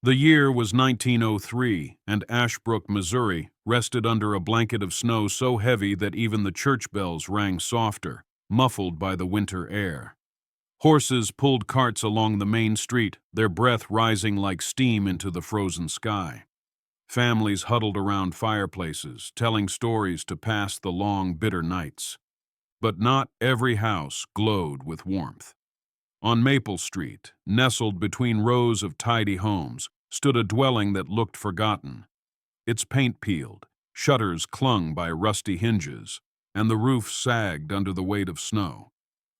The year was 1903, and Ashbrook, Missouri, rested under a blanket of snow so heavy that even the church bells rang softer, muffled by the winter air. Horses pulled carts along the main street, their breath rising like steam into the frozen sky. Families huddled around fireplaces, telling stories to pass the long, bitter nights. But not every house glowed with warmth. On Maple Street, nestled between rows of tidy homes, stood a dwelling that looked forgotten. Its paint peeled, shutters clung by rusty hinges, and the roof sagged under the weight of snow.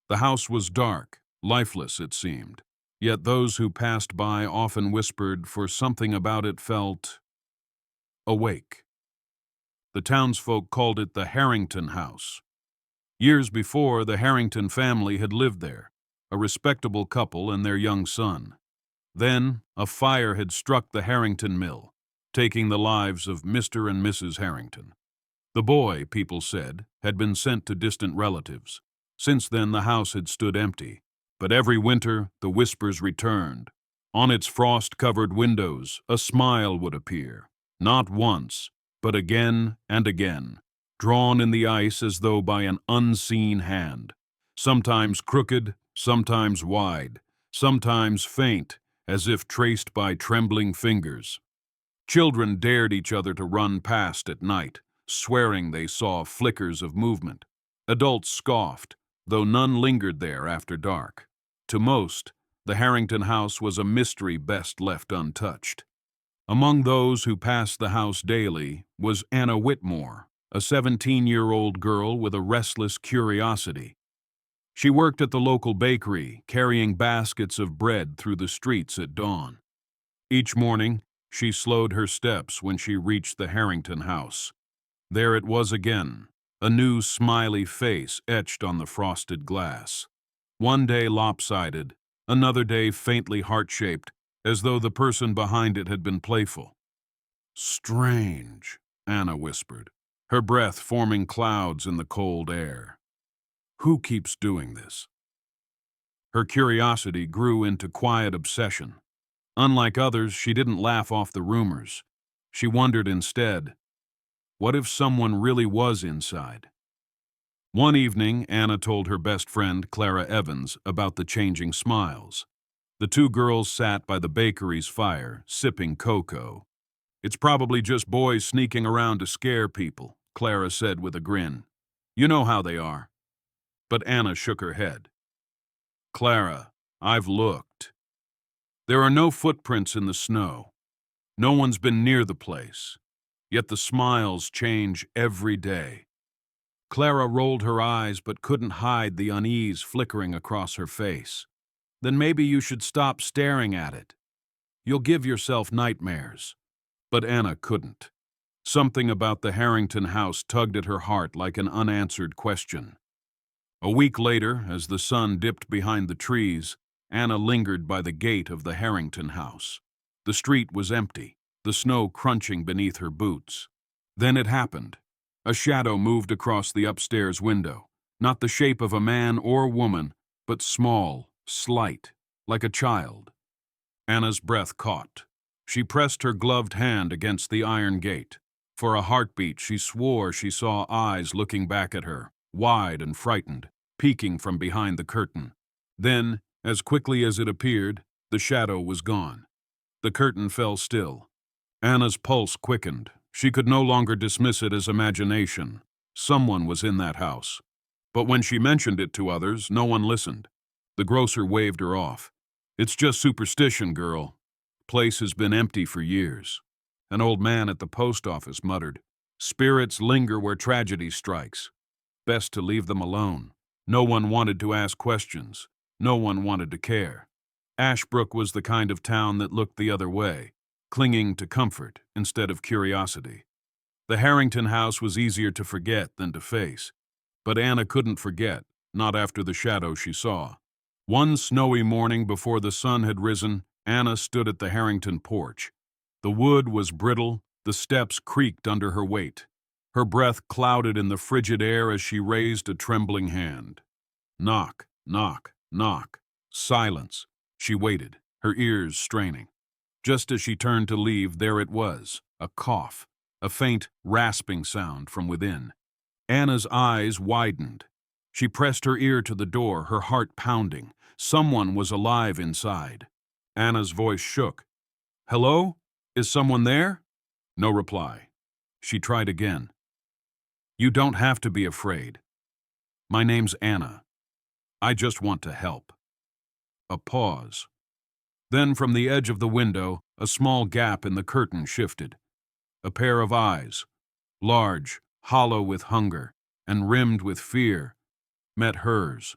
The house was dark, lifeless it seemed, yet those who passed by often whispered, for something about it felt awake. The townsfolk called it the Harrington House. Years before, the Harrington family had lived there, a respectable couple and their young son. Then, a fire had struck the Harrington mill, taking the lives of Mr. and Mrs. Harrington. The boy, people said, had been sent to distant relatives. Since then, the house had stood empty, but every winter the whispers returned. On its frost-covered windows, a smile would appear, not once, but again and again, drawn in the ice as though by an unseen hand, sometimes crooked, sometimes wide, sometimes faint, as if traced by trembling fingers. Children dared each other to run past at night, swearing they saw flickers of movement. Adults scoffed, though none lingered there after dark. To most, the Harrington house was a mystery best left untouched. Among those who passed the house daily was Anna Whitmore, a 17-year-old girl with a restless curiosity. She worked at the local bakery, carrying baskets of bread through the streets at dawn. Each morning, she slowed her steps when she reached the Harrington house. There it was again, a new smiley face etched on the frosted glass. One day lopsided, another day faintly heart-shaped, as though the person behind it had been playful. "Strange," Anna whispered, her breath forming clouds in the cold air. "Who keeps doing this?" Her curiosity grew into quiet obsession. Unlike others, she didn't laugh off the rumors. She wondered instead, what if someone really was inside? One evening, Anna told her best friend, Clara Evans, about the changing smiles. The two girls sat by the bakery's fire, sipping cocoa. "It's probably just boys sneaking around to scare people," Clara said with a grin. "You know how they are." But Anna shook her head. "Clara, I've looked. There are no footprints in the snow. No one's been near the place. Yet the smiles change every day." Clara rolled her eyes but couldn't hide the unease flickering across her face. "Then maybe you should stop staring at it. You'll give yourself nightmares." But Anna couldn't. Something about the Harrington house tugged at her heart like an unanswered question. A week later, as the sun dipped behind the trees, Anna lingered by the gate of the Harrington house. The street was empty, the snow crunching beneath her boots. Then it happened. A shadow moved across the upstairs window, not the shape of a man or woman, but small, slight, like a child. Anna's breath caught. She pressed her gloved hand against the iron gate. For a heartbeat, she swore she saw eyes looking back at her, wide and frightened, peeking from behind the curtain. Then, as quickly as it appeared, the shadow was gone. The curtain fell still. Anna's pulse quickened. She could no longer dismiss it as imagination. Someone was in that house. But when she mentioned it to others, no one listened. The grocer waved her off. "It's just superstition, girl. Place has been empty for years." An old man at the post office muttered, "Spirits linger where tragedy strikes. Best to leave them alone." No one wanted to ask questions. No one wanted to care. Ashbrook was the kind of town that looked the other way, clinging to comfort instead of curiosity. The Harrington house was easier to forget than to face. But Anna couldn't forget, not after the shadow she saw. One snowy morning before the sun had risen, Anna stood at the Harrington porch. The wood was brittle, the steps creaked under her weight. Her breath clouded in the frigid air as she raised a trembling hand. Knock, knock, knock. Silence. She waited, her ears straining. Just as she turned to leave, there it was, a cough, a faint, rasping sound from within. Anna's eyes widened. She pressed her ear to the door, her heart pounding. Someone was alive inside. Anna's voice shook. "Hello? Is someone there?" No reply. She tried again. "You don't have to be afraid. My name's Anna. I just want to help." A pause. Then from the edge of the window, a small gap in the curtain shifted. A pair of eyes, large, hollow with hunger, and rimmed with fear, met hers.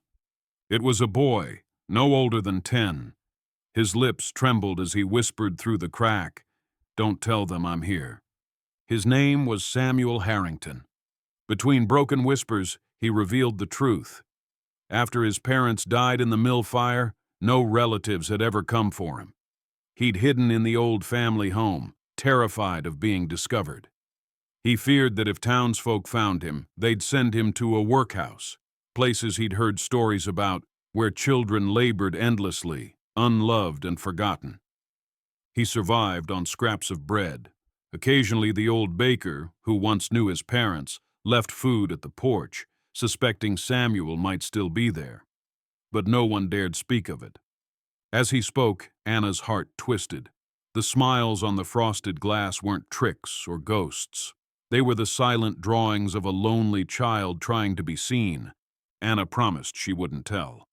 It was a boy, no older than 10. His lips trembled as he whispered through the crack, "Don't tell them I'm here." His name was Samuel Harrington. Between broken whispers, he revealed the truth. After his parents died in the mill fire, no relatives had ever come for him. He'd hidden in the old family home, terrified of being discovered. He feared that if townsfolk found him, they'd send him to a workhouse, places he'd heard stories about, where children labored endlessly, unloved and forgotten. He survived on scraps of bread. Occasionally the old baker, who once knew his parents, left food at the porch, suspecting Samuel might still be there. But no one dared speak of it. As he spoke, Anna's heart twisted. The smiles on the frosted glass weren't tricks or ghosts. They were the silent drawings of a lonely child trying to be seen. Anna promised she wouldn't tell.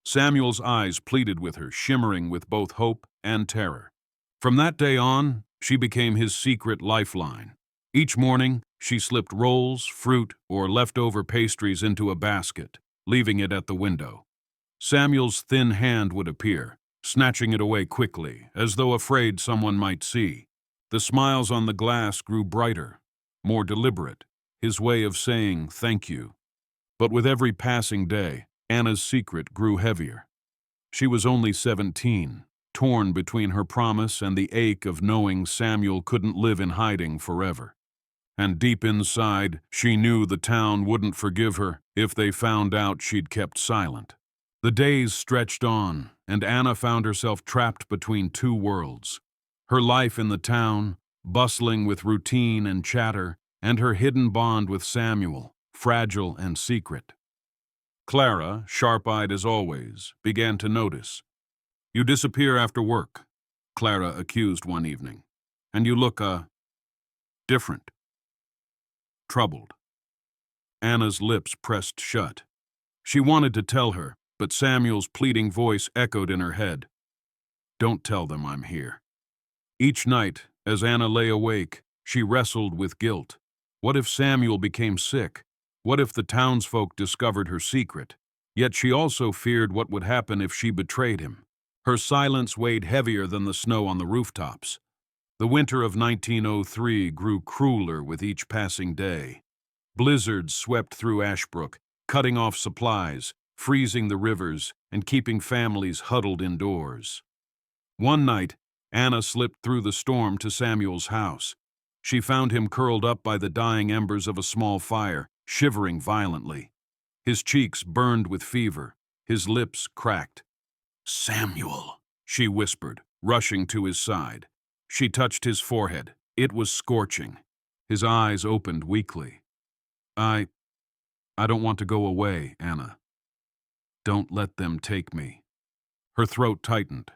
Samuel's eyes pleaded with her, shimmering with both hope and terror. From that day on, she became his secret lifeline. Each morning, she slipped rolls, fruit, or leftover pastries into a basket, leaving it at the window. Samuel's thin hand would appear, snatching it away quickly, as though afraid someone might see. The smiles on the glass grew brighter, more deliberate, his way of saying thank you. But with every passing day, Anna's secret grew heavier. She was only 17, torn between her promise and the ache of knowing Samuel couldn't live in hiding forever. And deep inside, she knew the town wouldn't forgive her if they found out she'd kept silent. The days stretched on, and Anna found herself trapped between two worlds. Her life in the town, bustling with routine and chatter, and her hidden bond with Samuel, fragile and secret. Clara, sharp-eyed as always, began to notice. "You disappear after work," Clara accused one evening. "And you look, different." Troubled. Anna's lips pressed shut. She wanted to tell her, but Samuel's pleading voice echoed in her head. "Don't tell them I'm here." Each night, as Anna lay awake, she wrestled with guilt. What if Samuel became sick? What if the townsfolk discovered her secret? Yet she also feared what would happen if she betrayed him. Her silence weighed heavier than the snow on the rooftops. The winter of 1903 grew crueler with each passing day. Blizzards swept through Ashbrook, cutting off supplies, freezing the rivers, and keeping families huddled indoors. One night, Anna slipped through the storm to Samuel's house. She found him curled up by the dying embers of a small fire, shivering violently. His cheeks burned with fever, his lips cracked. "Samuel," she whispered, rushing to his side. She touched his forehead. It was scorching. His eyes opened weakly. I don't want to go away, Anna. Don't let them take me." Her throat tightened.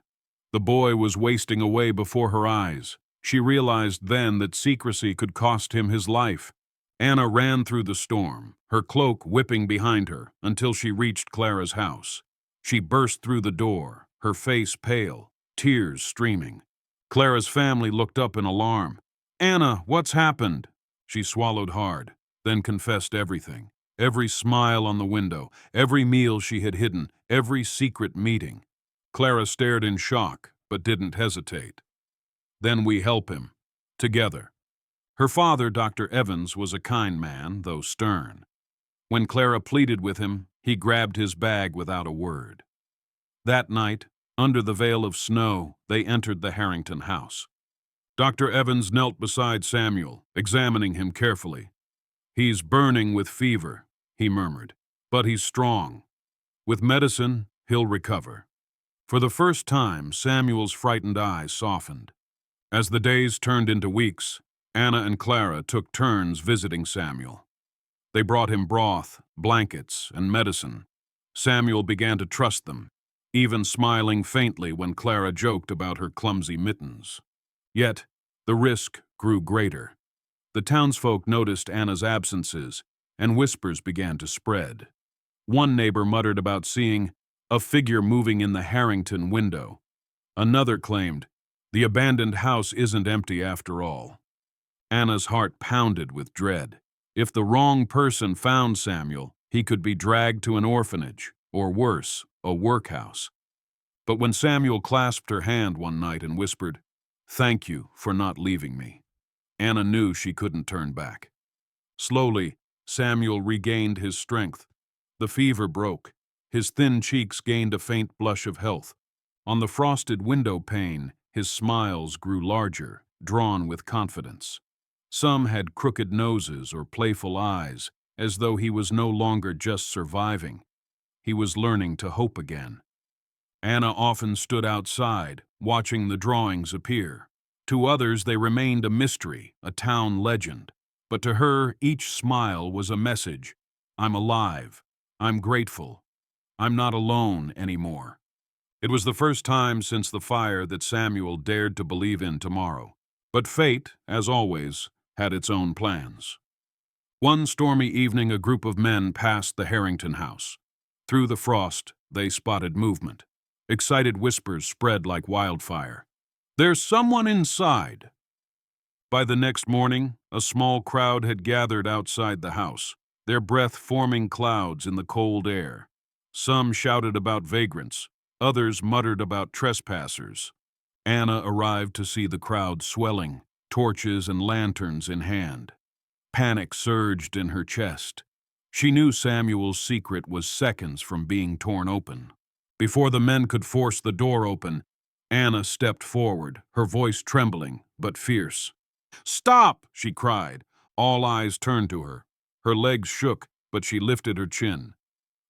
The boy was wasting away before her eyes. She realized then that secrecy could cost him his life. Anna ran through the storm, her cloak whipping behind her, until she reached Clara's house. She burst through the door, her face pale, tears streaming. Clara's family looked up in alarm. "Anna, what's happened?" She swallowed hard, then confessed everything. Every smile on the window, every meal she had hidden, every secret meeting. Clara stared in shock, but didn't hesitate. "Then we help him. Together." Her father, Dr. Evans, was a kind man, though stern. When Clara pleaded with him, he grabbed his bag without a word. That night, under the veil of snow, they entered the Harrington house. Dr. Evans knelt beside Samuel, examining him carefully. "He's burning with fever," he murmured, "but he's strong. With medicine, he'll recover." For the first time, Samuel's frightened eyes softened. As the days turned into weeks, Anna and Clara took turns visiting Samuel. They brought him broth, blankets, and medicine. Samuel began to trust them, even smiling faintly when Clara joked about her clumsy mittens. Yet, the risk grew greater. The townsfolk noticed Anna's absences, and whispers began to spread. One neighbor muttered about seeing a figure moving in the Harrington window. Another claimed, the abandoned house isn't empty after all. Anna's heart pounded with dread. If the wrong person found Samuel, he could be dragged to an orphanage, or worse, a workhouse. But when Samuel clasped her hand one night and whispered, "Thank you for not leaving me," Anna knew she couldn't turn back. Slowly, Samuel regained his strength. The fever broke. His thin cheeks gained a faint blush of health. On the frosted window pane, his smiles grew larger, drawn with confidence. Some had crooked noses or playful eyes, as though he was no longer just surviving. He was learning to hope again. Anna often stood outside, watching the drawings appear. To others, they remained a mystery, a town legend. But to her, each smile was a message. I'm alive. I'm grateful. I'm not alone anymore. It was the first time since the fire that Samuel dared to believe in tomorrow. But fate, as always, had its own plans. One stormy evening, a group of men passed the Harrington house. Through the frost, they spotted movement. Excited whispers spread like wildfire. "There's someone inside!" By the next morning, a small crowd had gathered outside the house, their breath forming clouds in the cold air. Some shouted about vagrants, others muttered about trespassers. Anna arrived to see the crowd swelling, torches and lanterns in hand. Panic surged in her chest. She knew Samuel's secret was seconds from being torn open. Before the men could force the door open, Anna stepped forward, her voice trembling but fierce. "Stop!" she cried. All eyes turned to her. Her legs shook, but she lifted her chin.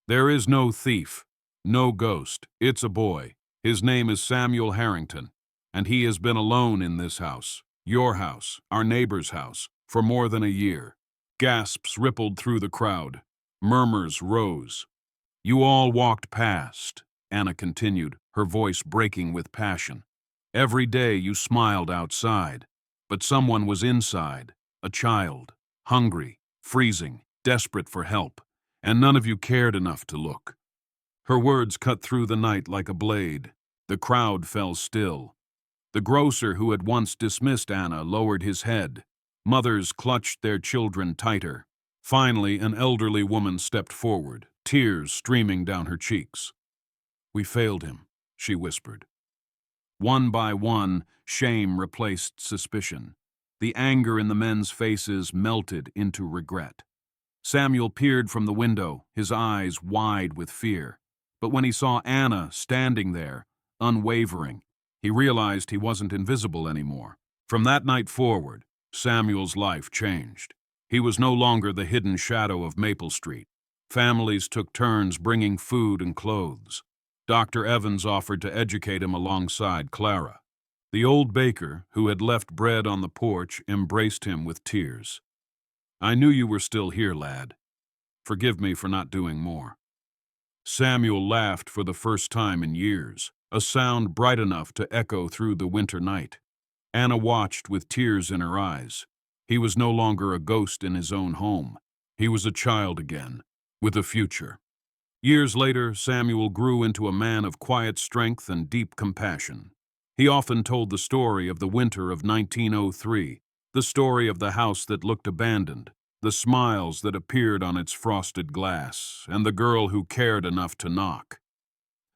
"There is no thief, no ghost. It's a boy. His name is Samuel Harrington, and he has been alone in this house, your house, our neighbor's house, for more than a year." Gasps rippled through the crowd. Murmurs rose. "You all walked past," Anna continued, her voice breaking with passion. "Every day you smiled outside, but someone was inside, a child, hungry, freezing, desperate for help, and none of you cared enough to look." Her words cut through the night like a blade. The crowd fell still. The grocer who had once dismissed Anna lowered his head. Mothers clutched their children tighter. Finally, an elderly woman stepped forward, tears streaming down her cheeks. "We failed him," she whispered. One by one, shame replaced suspicion. The anger in the men's faces melted into regret. Samuel peered from the window, his eyes wide with fear. But when he saw Anna standing there, unwavering, he realized he wasn't invisible anymore. From that night forward, Samuel's life changed. He was no longer the hidden shadow of Maple Street. Families took turns bringing food and clothes. Dr. Evans offered to educate him alongside Clara. The old baker, who had left bread on the porch, embraced him with tears. "I knew you were still here, lad. Forgive me for not doing more." Samuel laughed for the first time in years, a sound bright enough to echo through the winter night. Anna watched with tears in her eyes. He was no longer a ghost in his own home. He was a child again, with a future. Years later, Samuel grew into a man of quiet strength and deep compassion. He often told the story of the winter of 1903, the story of the house that looked abandoned, the smiles that appeared on its frosted glass, and the girl who cared enough to knock.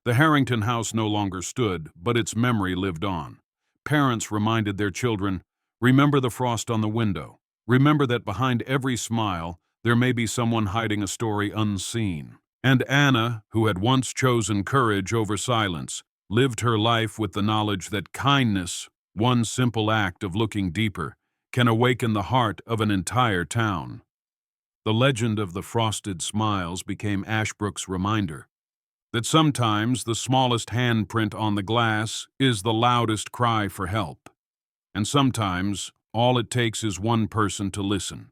The Harrington house no longer stood, but its memory lived on. Parents reminded their children, "Remember the frost on the window. Remember that behind every smile, there may be someone hiding a story unseen." And Anna, who had once chosen courage over silence, lived her life with the knowledge that kindness, one simple act of looking deeper, can awaken the heart of an entire town. The legend of the frosted smiles became Ashbrook's reminder that sometimes the smallest handprint on the glass is the loudest cry for help. And sometimes, all it takes is one person to listen,